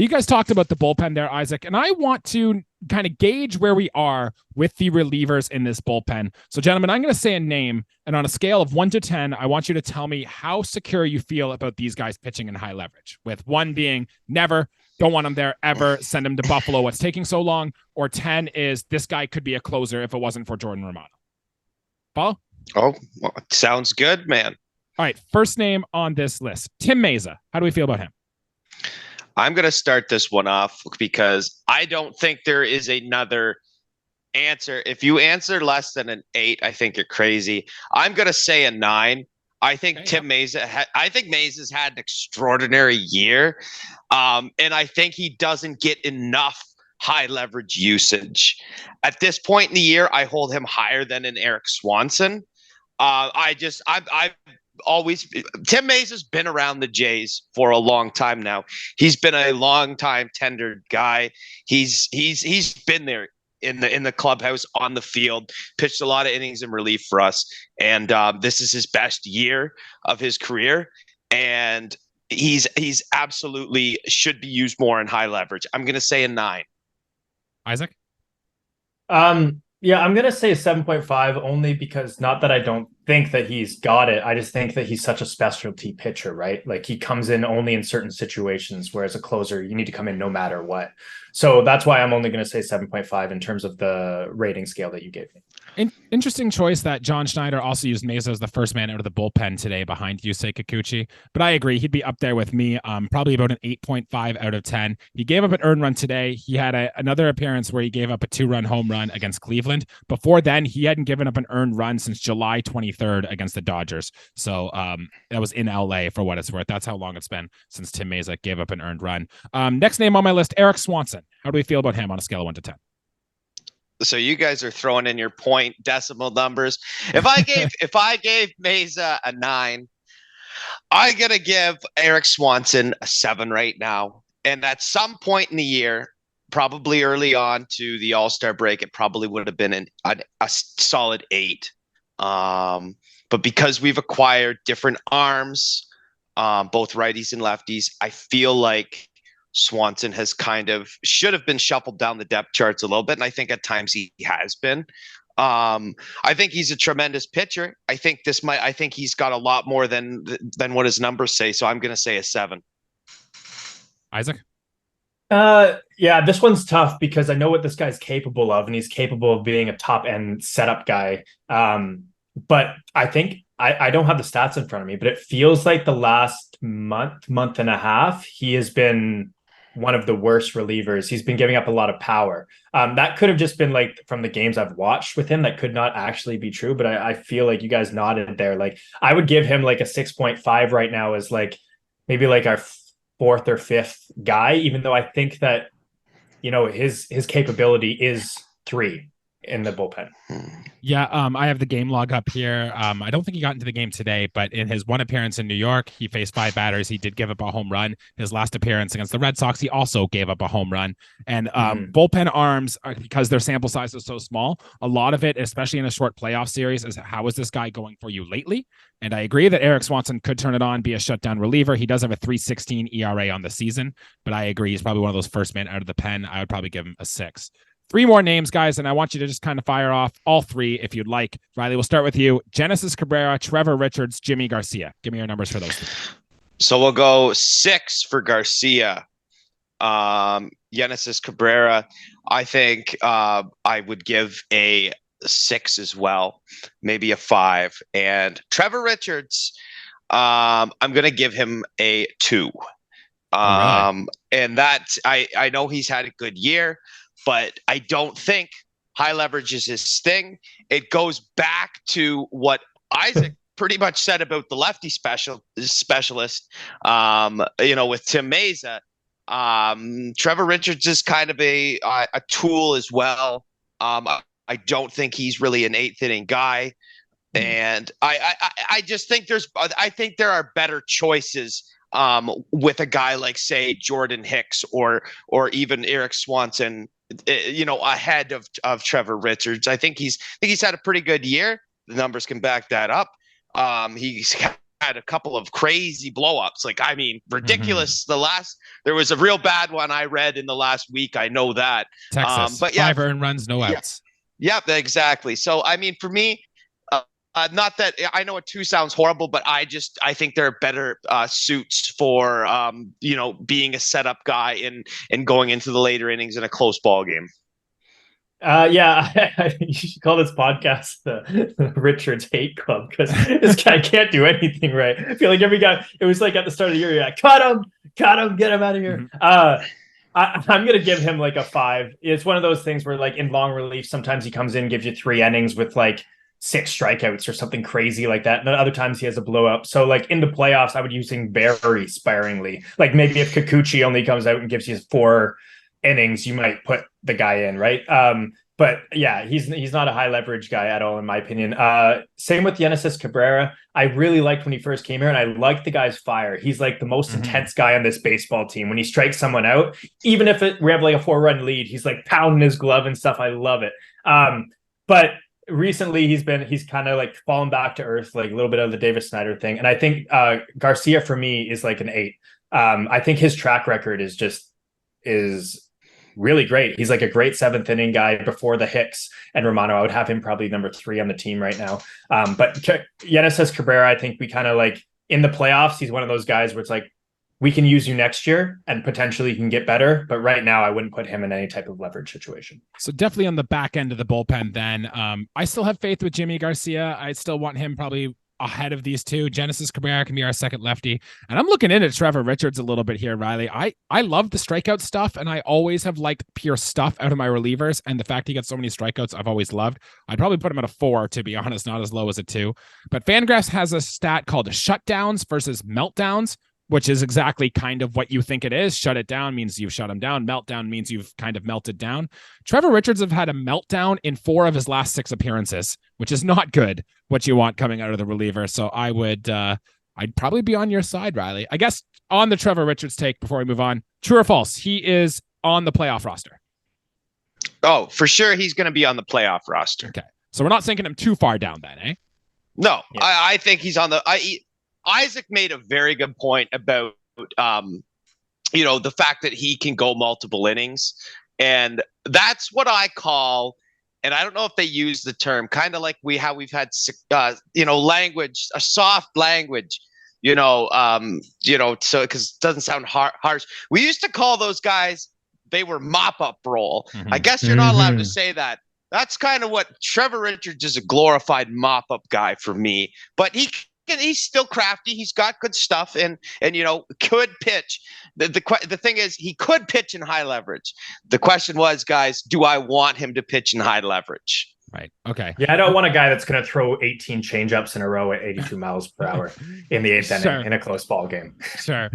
You guys talked about the bullpen there, Isaac, and I want to kind of gauge where we are with the relievers in this bullpen. So, gentlemen, I'm going to say a name, and on a scale of 1 to 10, I want you to tell me how secure you feel about these guys pitching in high leverage, with 1 being never, don't want them there ever, send them to Buffalo, what's taking so long, or 10 is this guy could be a closer if it wasn't for Jordan Romano. Follow? Oh, well, sounds good, man. All right, first name on this list, Tim Mesa. How do we feel about him? I'm going to start this one off because I don't think there is another answer. If you answer less than an 8, I think you're crazy. I'm going to say a 9. I think okay, Tim Mesa. I think Mesa's had an extraordinary year, and I think he doesn't get enough high leverage usage. At this point in the year, I hold him higher than an Eric Swanson. I've always Tim Mesa's been around the Jays for a long time now. He's been a long time tendered guy. He's been there in the clubhouse, on the field, pitched a lot of innings in relief for us, and this is his best year of his career, and he's absolutely should be used more in high leverage. I'm going to say a 9. Isaac? Yeah, I'm going to say 7.5 only because not that I don't think that he's got it. I just think that he's such a specialty pitcher, right? Like he comes in only in certain situations, whereas a closer, you need to come in no matter what. So that's why I'm only going to say 7.5 in terms of the rating scale that you gave me. Interesting choice that John Schneider also used Mesa as the first man out of the bullpen today behind Yusei Kikuchi. But I agree, he'd be up there with me, probably about an 8.5 out of 10. He gave up an earned run today. He had another appearance where he gave up a 2-run home run against Cleveland. Before then, he hadn't given up an earned run since July 23rd against the Dodgers. So that was in LA for what it's worth. That's how long it's been since Tim Mesa gave up an earned run. Next name on my list, Eric Swanson. How do we feel about him on a scale of 1 to 10? So you guys are throwing in your point decimal numbers. If I gave Mesa a 9, I'm gonna give Eric Swanson a 7 right now. And at some point in the year, probably early on to the All-Star break, it probably would have been a solid 8. But because we've acquired different arms, both righties and lefties, I feel like Swanson has should have been shuffled down the depth charts a little bit, and I think at times he has been. I think he's a tremendous pitcher. I think he's got a lot more than what his numbers say. So I'm going to say a 7. Isaac? Yeah, this one's tough because I know what this guy's capable of, and he's capable of being a top end setup guy. But I think I don't have the stats in front of me, but it feels like the last month and a half, he has been one of the worst relievers. He's been giving up a lot of power. That could have just been like from the games I've watched with him. That could not actually be true, but I feel like you guys nodded there. Like I would give him like a 6.5 right now as like maybe like our 4th or 5th guy, even though I think that, you know, his capability is 3 in the bullpen. Yeah, I have the game log up here. I don't think he got into the game today, but in his one appearance in New York, he faced 5 batters. He did give up a home run. His last appearance against the Red Sox, he also gave up a home run. And bullpen arms, because their sample size is so small, a lot of it, especially in a short playoff series, is how is this guy going for you lately? And I agree that Eric Swanson could turn it on, be a shutdown reliever. He does have a 3.16 ERA on the season, but I agree he's probably one of those first men out of the pen. I would probably give him a 6. 3 more names, guys, and I want you to just kind of fire off all 3 if you'd like. Riley, we'll start with you. Genesis Cabrera, Trevor Richards, Jimmy Garcia. Give me your numbers for those 3. So we'll go 6 for Garcia. Genesis Cabrera, I think I would give a 6 as well, maybe a 5. And Trevor Richards, I'm going to give him a 2. Right. And that I know he's had a good year, but I don't think high leverage is his thing. It goes back to what Isaac pretty much said about the lefty specialist, with Tim Mesa. Trevor Richards is kind of a tool as well. I don't think he's really an 8th inning guy. And I just think there are better choices with a guy like, say, Jordan Hicks or even Eric Swanson, ahead of Trevor Richards. I think he's had a pretty good year. The numbers can back that up. He's had a couple of crazy blowups. Like, I mean, ridiculous. Mm-hmm. There was a real bad one I read in the last week. I know that. Texas, But yeah, 5 earned runs, no yeah, outs. yeah, exactly. So, I mean, for me, not that I know a 2 sounds horrible, but I think there are better suits for being a setup guy and going into the later innings in a close ball game. Yeah, you should call this podcast the Richards Hate Club because this guy can't do anything right. I feel like every guy, it was like at the start of the year, yeah, cut him, get him out of here. Mm-hmm. I'm gonna give him like a 5. It's one of those things where like in long relief, sometimes he comes in, gives you 3 innings with like 6 strikeouts or something crazy like that. And then other times he has a blowout. So like in the playoffs, I would use him very sparingly. Like maybe if Kikuchi only comes out and gives you 4 innings, you might put the guy in, right? But yeah, he's not a high leverage guy at all, in my opinion. Same with Genesis Cabrera. I really liked when he first came here, and I liked the guy's fire. He's like the most intense guy on this baseball team. When he strikes someone out, even if we have like a 4-run lead, he's like pounding his glove and stuff. I love it. But recently he's kind of like fallen back to earth, like a little bit of the Davis Snyder thing. And I think Garcia for me is like an 8. I think his track record is really great. He's like a great 7th inning guy before the Hicks and Romano. I would have him probably number 3 on the team right now. But Genesis Cabrera, I think we kind of like in the playoffs, he's one of those guys where it's like, we can use you next year and potentially you can get better. But right now I wouldn't put him in any type of leverage situation. So definitely on the back end of the bullpen then. I still have faith with Jimmy Garcia. I still want him probably ahead of these two. Genesis Cabrera can be our second lefty. And I'm looking into Trevor Richards a little bit here, Riley. I love the strikeout stuff, and I always have liked pure stuff out of my relievers. And the fact he gets so many strikeouts, I've always loved. I'd probably put him at a 4, to be honest, not as low as a 2. But Fangraphs has a stat called shutdowns versus meltdowns, which is exactly kind of what you think it is. Shut it down means you've shut him down. Meltdown means you've kind of melted down. Trevor Richards have had a meltdown in 4 of his last 6 appearances, which is not good, what you want coming out of the reliever. So I'd probably be on your side, Riley. I guess on the Trevor Richards take before we move on, true or false, he is on the playoff roster. Oh, for sure he's going to be on the playoff roster. Okay. So we're not sinking him too far down then, eh? No, yeah. I think he's on the Isaac made a very good point about, the fact that he can go multiple innings. And that's what I call, and I don't know if they use the term, kind of like how we've had, language, a soft language, so because it doesn't sound harsh. We used to call those guys, they were mop-up role. Mm-hmm. I guess you're not allowed to say that. That's kind of what Trevor Richards is, a glorified mop-up guy for me. But he's still crafty. He's got good stuff and could pitch. The thing is, he could pitch in high leverage. The question was, guys, do I want him to pitch in high leverage? Right. Okay. Yeah, I don't want a guy that's going to throw 18 changeups in a row at 82 miles per hour in the 8th inning in a close ball game. Sure.